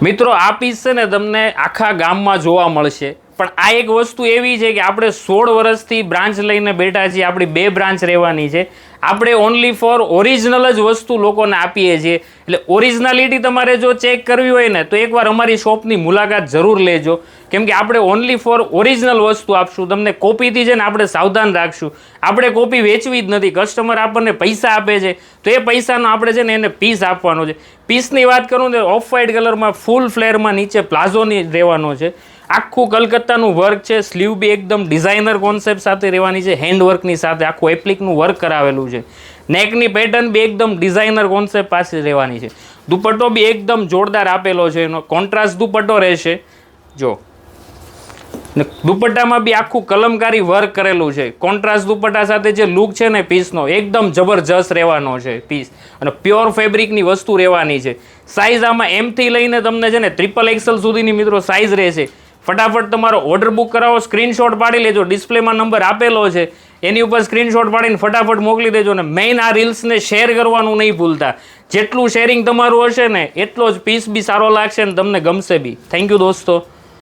મિત્રો આ પીસ છે ને તમને આખા ગામમાં જોવા મળશે, પણ આ એક વસ્તુ એવી છે કે આપણે 16 વર્ષથી બ્રાન્ચ લઈને બેઠા છીએ, આપણી 2 બ્રાન્ચ રહેવાની છે. આપણે ઓનલી ફોર ઓરિજિનલ જ વસ્તુ લોકોને આપીએ છીએ. એટલે ઓરિજિનાલિટી તમારે જો ચેક કરવી હોય ને તો એકવાર અમારી શોપની મુલાકાત જરૂર લેજો, કેમ કે આપણે ઓનલી ફોર ઓરિજિનલ વસ્તુ આપશું. તમને કોપીથી છે ને આપણે સાવધાન રાખશું. આપણે કોપી વેચવી જ નથી. કસ્ટમર આપણને પૈસા આપે છે તો એ પૈસાનો આપણે છે ને એને પીસ આપવાનો છે. પીસની વાત કરું તો ઓફ વ્હાઇટ કલરમાં ફૂલ ફ્લેરમાં નીચે પ્લાઝોની રહેવાનો છે. આખું કલકત્તાનું વર્ક છે. સ્લીવ બી એકદમ ડિઝાઇનર કોન્સેપ્ટ સાથે રહેવાની છે, હેન્ડવર્કની સાથે આખું એપ્લિકનું વર્ક કરાવેલું છે. નેકની પેટર્ન બી એકદમ ડિઝાઇનર કોન્સેપ્ટ પાસે રહેવાની છે. દુપટ્ટો બી એકદમ જોરદાર આપેલો છે, એનો કોન્ટ્રાસ્ટ દુપટ્ટો રહેશે. જો દુપટ્ટામાં બી આખું કલમકારી વર્ક કરેલું છે. કોન્ટ્રાસ્ટ દુપટ્ટા સાથે જે લુક છે ને પીસનો એકદમ જબરજસ્ત રહેવાનો છે પીસ, અને પ્યોર ફેબ્રિકની વસ્તુ રહેવાની છે. સાઇઝ આમાં M થી લઈને તમને છે ને XXL સુધીની મિત્રો સાઇઝ રહેશે. ફટાફટ તમારો ઓર્ડર બુક કરાવો, સ્ક્રીનશોટ પાડી લેજો. ડિસ્પ્લેમાં નંબર આપેલો છે, એની ઉપર સ્ક્રીનશોટ પાડીને ફટાફટ મોકલી દેજો. અને મેઇન આ રીલ્સને શેર કરવાનું નહીં ભૂલતા. જેટલું શેરિંગ તમારું હશે ને એટલો જ પીસ બી સારો લાગશે અને તમને ગમશે બી. થેન્ક યુ દોસ્તો.